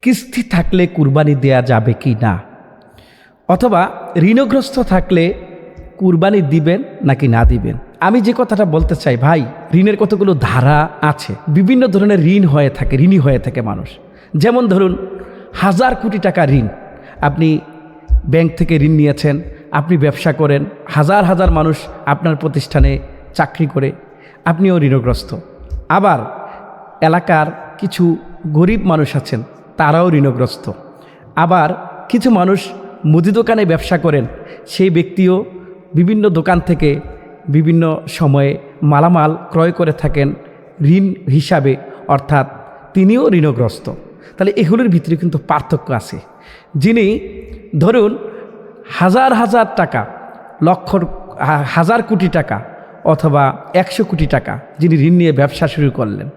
কিস্তি থাকলে কুরবানি দেয়া যাবে কি না, অথবা ঋণগ্রস্ত থাকলে কুরবানি দিবেন নাকি না দিবেন। আমি যে কথাটা বলতে চাই ভাই, ঋণের কতগুলো ধারা আছে, বিভিন্ন ধরনের ঋণ হয়ে থাকে, ঋণী হয়ে থাকে মানুষ। যেমন ধরুন 1000 কোটি টাকা ঋণ, আপনি ব্যাংক থেকে ঋণ নিয়েছেন, আপনি ব্যবসা করেন, হাজার হাজার মানুষ আপনার প্রতিষ্ঠানে চাকরি করে, আপনিও ঋণগ্রস্ত। আবার এলাকার কিছু গরিব মানুষ আছেন, তারাও ঋণগ্রস্ত। আবার কিছু মানুষ মুদি দোকানে ব্যবসা করেন, সেই ব্যক্তিও বিভিন্ন দোকান থেকে বিভিন্ন সময়ে মালামাল ক্রয় করে থাকেন ঋণ হিসাবে, অর্থাৎ তিনিও ঋণগ্রস্ত। তাহলে এগুলোর ভিতরে কিন্তু পার্থক্য আছে। যিনি ধরুন হাজার হাজার টাকা, লক্ষ হাজার কোটি টাকা অথবা 100 কোটি টাকা যিনি ঋণ নিয়ে ব্যবসা শুরু করলেন,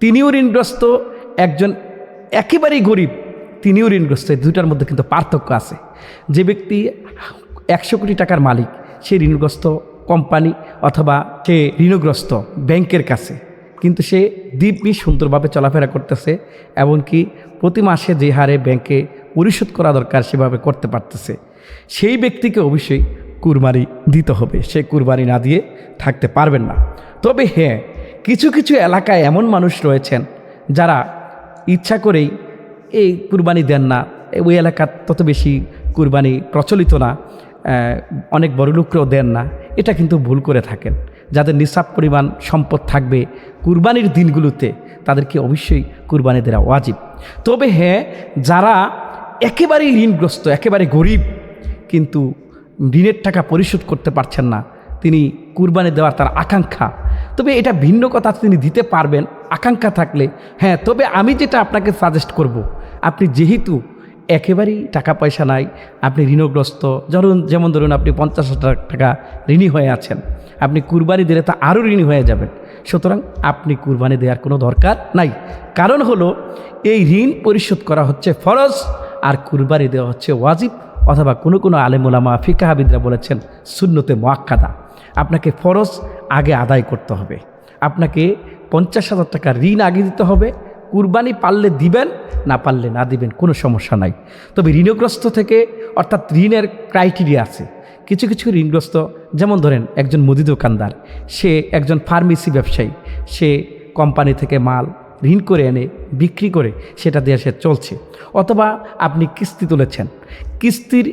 তিনিও ঋণগ্রস্ত। একজন একেবারেই গরিব, তিনিও ঋণগ্রস্ত। এই দুটার মধ্যে কিন্তু পার্থক্য আছে। যে ব্যক্তি 100 কোটি টাকার মালিক, সে ঋণগ্রস্ত কোম্পানি অথবা সে ঋণগ্রস্ত ব্যাংকের কাছে, কিন্তু সে দিব্যি সুন্দরভাবে চলাফেরা করতেছে, এমনকি প্রতি মাসে যে হারে ব্যাংকে পরিশোধ করা দরকার সেভাবে করতে পারতেছে। সেই ব্যক্তিকে অবশ্যই কুরবানি দিতে হবে, সে কুরবানি না দিয়ে থাকতে পারবেন না। তবে হ্যাঁ, কিছু কিছু এলাকায় এমন মানুষ রয়েছেন যারা ইচ্ছা করেই এই কুরবানি দেন না, ওই এলাকার তত বেশি কুরবানি প্রচলিত না, অনেক বড় লোকরাও দেন না, এটা কিন্তু ভুল করে থাকেন। যাদের নিসাব পরিমাণ সম্পদ থাকবে কুরবানির দিনগুলোতে, তাদেরকে অবশ্যই কুরবানি দেওয়া ওয়াজিব। তবে হ্যাঁ, যারা একেবারেই ঋণগ্রস্ত, একেবারে গরিব, কিন্তু ঋণের টাকা পরিশোধ করতে পারছেন না, তিনি কুরবানি দেওয়ার তার আকাঙ্ক্ষা, তবে এটা ভিন্ন কথা, তিনি দিতে পারবেন আকাঙ্ক্ষা থাকলে। হ্যাঁ, তবে আমি যেটা আপনাকে সাজেস্ট করব, আপনি যেহেতু একেবারেই টাকা পয়সা নাই, আপনি ঋণগ্রস্ত, যেমন ধরুন আপনি 50,000 টাকা ঋণী হয়ে আছেন, আপনি কুরবানি দিলে তা আরও ঋণী হয়ে যাবেন। সুতরাং আপনি কুরবানি দেওয়ার কোনো দরকার নাই। কারণ হলো এই ঋণ পরিশোধ করা হচ্ছে ফরজ, আর কুরবানি দেওয়া হচ্ছে ওয়াজিব, অথবা কোনো কোনো আলেম ওলামা ফিকাহাবিদরা বলেছেন সুন্নতে মুআক্কাদা। আপনাকে ফরজ আগে আদায় করতে হবে, আপনাকে 50,000 টাকা ঋণ আগে দিতে হবে। কুরবানি পারলে দিবেন, না পারলে না দিবেন, কোনো সমস্যা নাই। তবে ঋণগ্রস্ত থেকে, অর্থাৎ ঋণের ক্রাইটেরিয়া আছে। কিছু কিছু ঋণগ্রস্ত, যেমন ধরেন একজন মুদি দোকানদার, সে একজন ফার্মেসি ব্যবসায়ী, সে কোম্পানি থেকে মাল ঋণ করে এনে বিক্রি করে সেটা দিয়ে সে চলছে। অথবা আপনি কিস্তি তুলেছেন, কিস্তির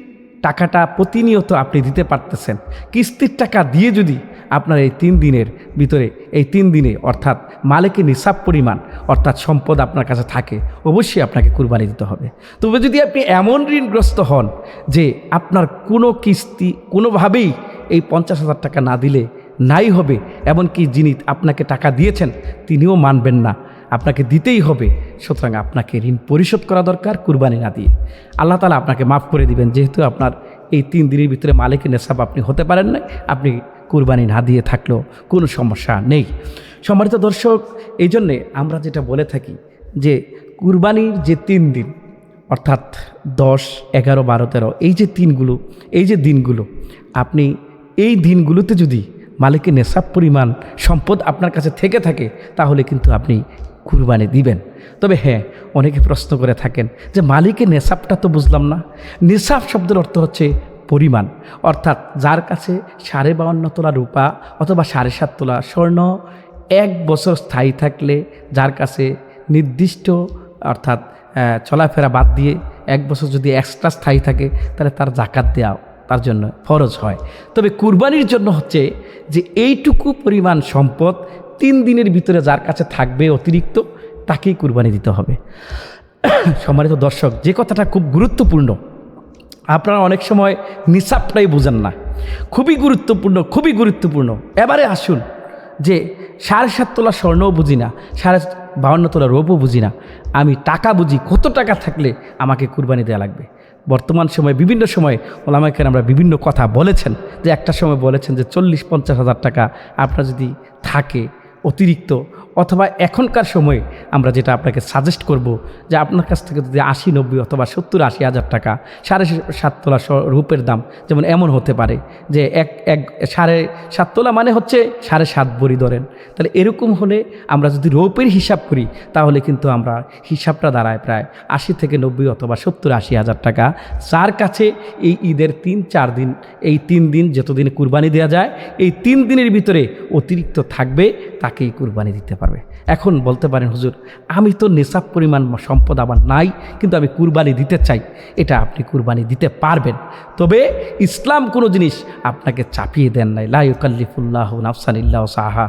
টাকাটা প্রতিনিয়ত আপনি দিতে পারতেছেন, কিস্তির টাকা দিয়ে যদি আপনার এই 3 দিনের ভিতরে, এই 3 দিনে অর্থাৎ মালিকের নিসাব পরিমাণ অর্থাৎ সম্পদ আপনার কাছে থাকে, অবশ্যই আপনাকে কুরবানি দিতে হবে। তবে যদি আপনি এমন ঋণগ্রস্ত হন যে আপনার কোনো কিস্তি কোনোভাবেই এই 50,000 টাকা না দিলে নাই হবে, এমনকি যিনি আপনাকে টাকা দিয়েছেন তিনিও মানবেন না, আপনাকে দিতেই হবে, সুতরাং আপনাকে ঋণ পরিশোধ করা দরকার কুরবানি না দিয়ে। আল্লাহ তাআলা আপনাকে মাফ করে দিবেন, যেহেতু আপনার এই 3 দিনের ভিতরে মালিকের নেশাব আপনি হতে পারেন না, আপনি কুরবানি না দিয়ে থাকলেও কোনো সমস্যা নেই। সম্মানিত দর্শক, এই জন্যে আমরা যেটা বলে থাকি যে কুরবানির যে 3 দিন, অর্থাৎ 10, 11, 12, 13, এই যে দিনগুলো, আপনি এই দিনগুলোতে যদি মালিকের নেশাব পরিমাণ সম্পদ আপনার কাছে থেকে থাকে, তাহলে কিন্তু আপনি কুরবানি দিবেন। তবে হ্যাঁ, অনেকে প্রশ্ন করে থাকেন যে মালিকের নেশাবটা তো বুঝলাম না। নেশাব শব্দের অর্থ হচ্ছে পরিমাণ, অর্থাৎ যার কাছে 52.5 তোলা রূপা অথবা 7.5 তোলা স্বর্ণ 1 বছর স্থায়ী থাকলে, যার কাছে নির্দিষ্ট অর্থাৎ চলাফেরা বাদ দিয়ে 1 বছর যদি এক্সট্রা স্থায়ী থাকে, তাহলে তার জাকাত দেওয়া তার জন্য ফরজ হয়। তবে কুরবানির জন্য হচ্ছে যে এইটুকু পরিমাণ সম্পদ 3 দিনের ভিতরে যার কাছে থাকবে অতিরিক্ত, তাকেই কুরবানি দিতে হবে। সম্মানিত দর্শক, যে কথাটা খুব গুরুত্বপূর্ণ, আপনারা অনেক সময় নিসাবটাই বোঝেন না, খুবই গুরুত্বপূর্ণ। এবারে আসুন যে 7.5 তোলা স্বর্ণও বুঝি না, 52 তোলা রূপও বুঝি না, আমি টাকা বুঝি, কত টাকা থাকলে আমাকে কুরবানি দেওয়া লাগবে। বর্তমান সময়ে বিভিন্ন সময় ওলামায়ে কেরাম আমরা বিভিন্ন কথা বলেছেন, যে একটা সময় বলেছেন যে 40-50 হাজার টাকা আপনার যদি থাকে অতিরিক্ত, অথবা এখনকার সময়ে আমরা যেটা আপনাকে সাজেস্ট করব যে আপনার কাছ থেকে যদি 80-90 অথবা 70-80 হাজার টাকা 7.5 তোলা রূপের দাম, যেমন এমন হতে পারে যে এক 7.5 তোলা মানে হচ্ছে 7.5 ভরি ধরেন, তাহলে এরকম হলে আমরা যদি রৌপের হিসাব করি তাহলে কিন্তু আমরা হিসাবটা দাঁড়ায় প্রায় 80-90 অথবা 70-80 হাজার টাকা। যার কাছে এই ঈদের 3-4 দিন, এই 3 দিন যতদিন কুরবানি দেওয়া যায়, এই 3 দিনের ভিতরে অতিরিক্ত থাকবে তাকেই কুরবানি দিতে পারবে। এখন বলতে পারেন হুজুর আমি তো নেশাব পরিমাণ সম্পদ আমার নাই, কিন্তু আমি কুরবানি দিতে চাই, এটা আপনি কুরবানি দিতে পারবেন, তবে ইসলাম কোনো জিনিস আপনাকে চাপিয়ে দেন নাই। লা ইউকাল্লিফুল্লাহু নাফসান ইল্লা উসাহা,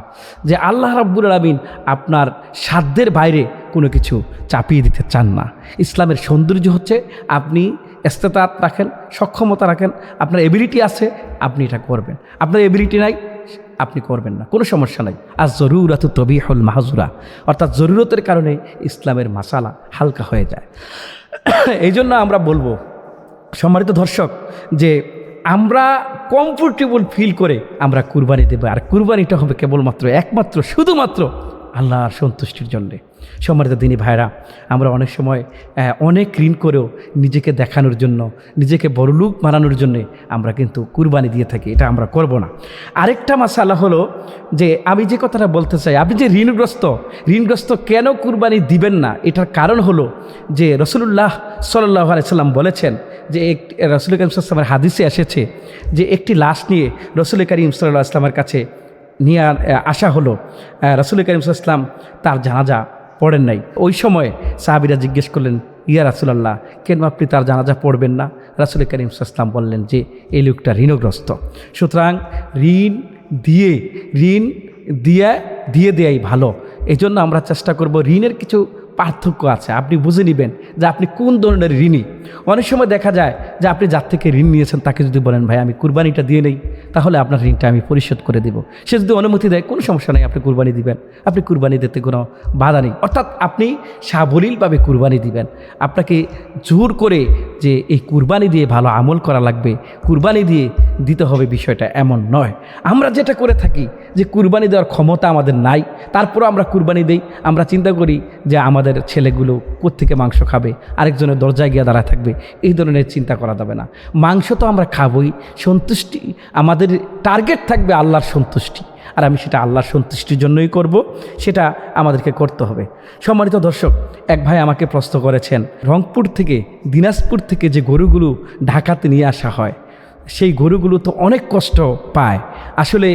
যে আল্লাহ রাব্বুল আলামিন আপনার সাধ্যের বাইরে কোনো কিছু চাপিয়ে দিতে চান না। ইসলামের সৌন্দর্য হচ্ছে আপনি ইস্তেতাআত রাখেন, সক্ষমতা রাখেন, আপনার এবিলিটি আছে, আপনি এটা করবেন, আপনার এবিলিটি নাই আপনি করবেন না, কোনো সমস্যা নাই। আর জরুরাতু তবিহুল মাহজুরা, অর্থাৎ জরুরতের কারণে ইসলামের মাসালা হালকা হয়ে যায়। এই জন্য আমরা বলবো সম্মানিত দর্শক যে আমরা কমফোর্টেবল ফিল করে আমরা কুরবানি দেবো, আর কুরবানিটা হবে কেবলমাত্র একমাত্র শুধুমাত্র আল্লাহর সন্তুষ্টির জন্যে। সম্মানিত দিনী ভাইরা, আমরা অনেক সময় অনেক ঋণ করেও নিজেকে দেখানোর জন্য, নিজেকে বড়লোক বানানোর জন্যে আমরা কিন্তু কুরবানি দিয়ে থাকি, এটা আমরা করব না। আরেকটা মাসালা হলো যে আমি যে কথাটা বলতে চাই, আপনি যে ঋণগ্রস্ত কেন কুরবানি দিবেন না, এটার কারণ হলো যে রাসূলুল্লাহ সাল্লাল্লাহু আলাইহি সাল্লাম বলেছেন যে রাসূল করিম সাল্লাল্লাহু আলাইহি ওয়াসাল্লামের হাদিসে এসেছে যে একটি লাশ নিয়ে রাসূল করিম সাল্লাল্লাহু আলাইহি ওয়াসাল্লামের কাছে নিয়ে আসা হলো। রাসূল করিম সাল্লাল্লাহু আলাইহি ওয়াসাল্লাম তার জানাজা পড়েন নাই। ওই সময় সাহাবীরা জিজ্ঞেস করলেন, ইয়া রাসূলুল্লাহ কেন আপনি তার জানাজা পড়বেন না? রাসূল করিম সাল্লাল্লাহু আলাইহি ওয়াসাল্লাম বললেন যে এই লোকটা ঋণগ্রস্ত, সুতরাং ঋণ দিয়ে দেয়াই ভালো। এই জন্য আমরা চেষ্টা করব, ঋণের কিছু পার্থক্য আছে, আপনি বুঝে নেবেন যে আপনি কোন ধরনের ঋণী। অনেক সময় দেখা যায় যে আপনি যার থেকে ঋণ নিয়েছেন তাকে যদি বলেন ভাই আমি কুরবানিটা দিয়ে নেই, তাহলে আপনার ঋণটা আমি পরিশোধ করে দেব, সে যদি অনুমতি দেয় কোনো সমস্যা নেই, আপনি কুরবানি দিবেন, আপনি কুরবানি দিতে কোনো বাধা নেই। অর্থাৎ আপনি সাবলীলভাবে কুরবানি দিবেন। আপনাকে জোর করে যে এই কুরবানি দিয়ে ভালো আমল করা লাগবে, কুরবানি দিয়ে দিতে হবে, বিষয়টা এমন নয়। আমরা যেটা করে থাকি যে কুরবানি দেওয়ার ক্ষমতা আমাদের নাই, তারপরও আমরা কুরবানি দেই। আমরা চিন্তা করি যে আমাদের ছেলেগুলো কোত্থেকে মাংস খাবে, আরেকজনের দরজায় গিয়ে দাঁড়ায় থাকবে, এই ধরনের চিন্তা করা যাবে না। মাংস তো আমরা খাবই, সন্তুষ্টি আমাদের টার্গেট থাকবে আল্লাহর সন্তুষ্টি, আর আমি সেটা আল্লাহর সন্তুষ্টির জন্যই করব, সেটা আমাদেরকে করতে হবে। সম্মানিত দর্শক, এক ভাই আমাকে প্রশ্ন করেছেন, রংপুর থেকে দিনাজপুর থেকে যে গরুগুলো ঢাকাতে নিয়ে আসা হয়, সেই গরুগুলো তো অনেক কষ্ট পায়, আসলে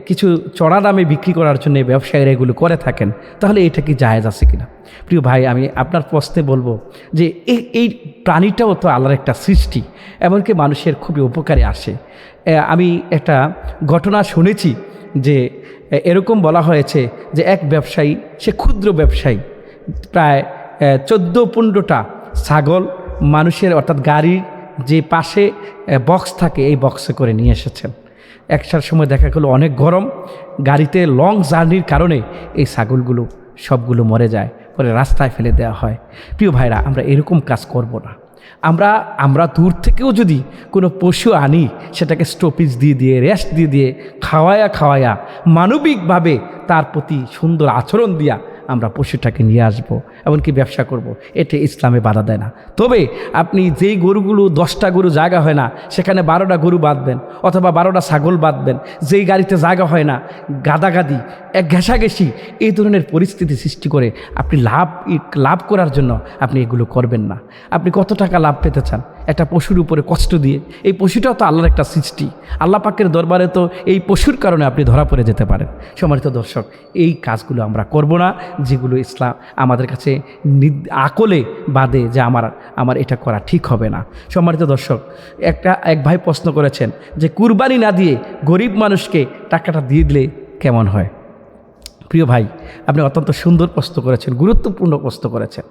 কিছু চড়া দামে বিক্রি করার জন্য ব্যবসায়ীরা এগুলো করে থাকেন, তাহলে এটা কি জায়েজ আছে কিনা? প্রিয় ভাই, আমি আপনার প্রশ্নে বলবো যে এই প্রাণীটাও তো আল্লাহর একটা সৃষ্টি, এমনকি মানুষের খুবই উপকারে আসে। আমি একটা ঘটনা শুনেছি যে এরকম বলা হয়েছে যে এক ব্যবসায়ী, সে ক্ষুদ্র ব্যবসায়ী, প্রায় 14-15টা ছাগল মানুষের, অর্থাৎ গাড়ির যে পাশে বক্স থাকে এই বক্সে করে নিয়ে এসেছেন। একটার সময় দেখা গেলো অনেক গরম, গাড়িতে লং জার্নির কারণে এই ছাগলগুলো সবগুলো মরে যায়, পরে রাস্তায় ফেলে দেওয়া হয়। প্রিয় ভাইরা, আমরা এরকম কাজ করব না। আমরা দূর থেকেও যদি কোনো পশু আনি, সেটাকে স্টপেজ দিয়ে রেস্ট দিয়ে খাওয়ায়া মানবিকভাবে তার প্রতি সুন্দর আচরণ দিয়া আমরা পশুটাকে নিয়ে আসবো, এমনকি ব্যবসা করব, এটা ইসলামে বাধা দেয় না। তবে আপনি যেই গরুগুলো 10টা গরু জায়গা হয় না, সেখানে 12টা গরু বাঁধবেন, অথবা 12টা ছাগল বাঁধবেন, যেই গাড়িতে জায়গা হয় না, গাদাগাদি, এক ঘেঁষাঘেঁষি, এই ধরনের পরিস্থিতি সৃষ্টি করে আপনি লাভ করার জন্য আপনি এগুলো করবেন না। আপনি কত টাকা লাভ পেতে চান একটা পশুর উপরে কষ্ট দিয়ে? এই পশুটাও তো আল্লাহর একটা সৃষ্টি, আল্লাহ পাকের দরবারে তো এই পশুর কারণে আপনি ধরা পড়ে যেতে পারেন। সম্মানিত দর্শক, এই কাজগুলো আমরা করব না, যেগুলো ইসলাম আমাদের কাছে আকলে বাদে যে আমার এটা করা ঠিক হবে না। সম্মানিত দর্শক, এক ভাই প্রশ্ন করেছেন যে কুরবানি না দিয়ে গরিব মানুষকে টাকাটা দিয়ে দিলে কেমন হয়? প্রিয় ভাই, আপনি অত্যন্ত সুন্দর প্রশ্ন করেছেন, গুরুত্বপূর্ণ প্রশ্ন করেছেন।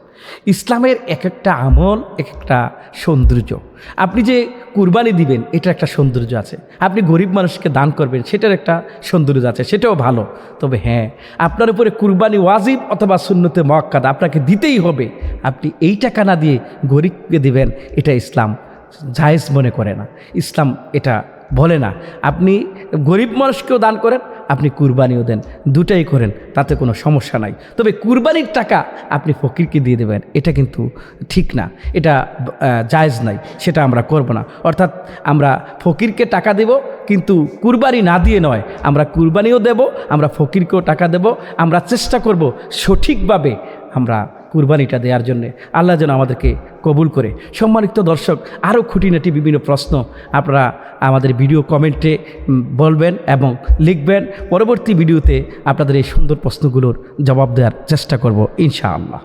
ইসলামের এক একটা আমল এক একটা সৌন্দর্য। আপনি যে কুরবানি দিবেন, এটার একটা সৌন্দর্য আছে। আপনি গরিব মানুষকে দান করবেন, সেটার একটা সৌন্দর্য আছে, সেটাও ভালো। তবে হ্যাঁ, আপনার উপরে কুরবানি ওয়াজিব অথবা সুন্নতে মুআক্কাদা, আপনাকে দিতেই হবে। আপনি এই টাকা না দিয়ে গরিবকে দিবেন, এটা ইসলাম জায়েজ মনে করে না, ইসলাম এটা বলে না। আপনি গরিব মানুষকেও দান করেন, আপনি কুরবানিও দেন, দুটাই করেন, তাতে কোনো সমস্যা নাই। তবে কুরবানির টাকা আপনি ফকিরকে দিয়ে দেবেন, এটা কিন্তু ঠিক না, এটা জায়েজ নাই, সেটা আমরা করব না। অর্থাৎ আমরা ফকিরকে টাকা দেব, কিন্তু কুরবানি না দিয়ে নয়, আমরা কুরবানিও দেব, আমরা ফকিরকেও টাকা দেব। আমরা চেষ্টা করব সঠিকভাবে আমরা কুরবানিটা দেওয়ার জন্যে। আল্লাহ যেন আমাদেরকে কবুল করে। সম্মানিত দর্শক, আরও খুঁটিনাটি বিভিন্ন প্রশ্ন আপনারা আমাদের ভিডিও কমেন্টে বলবেন এবং লিখবেন। পরবর্তী ভিডিওতে আপনাদের এই সুন্দর প্রশ্নগুলোর জবাব দেওয়ার চেষ্টা করব ইনশাআল্লাহ।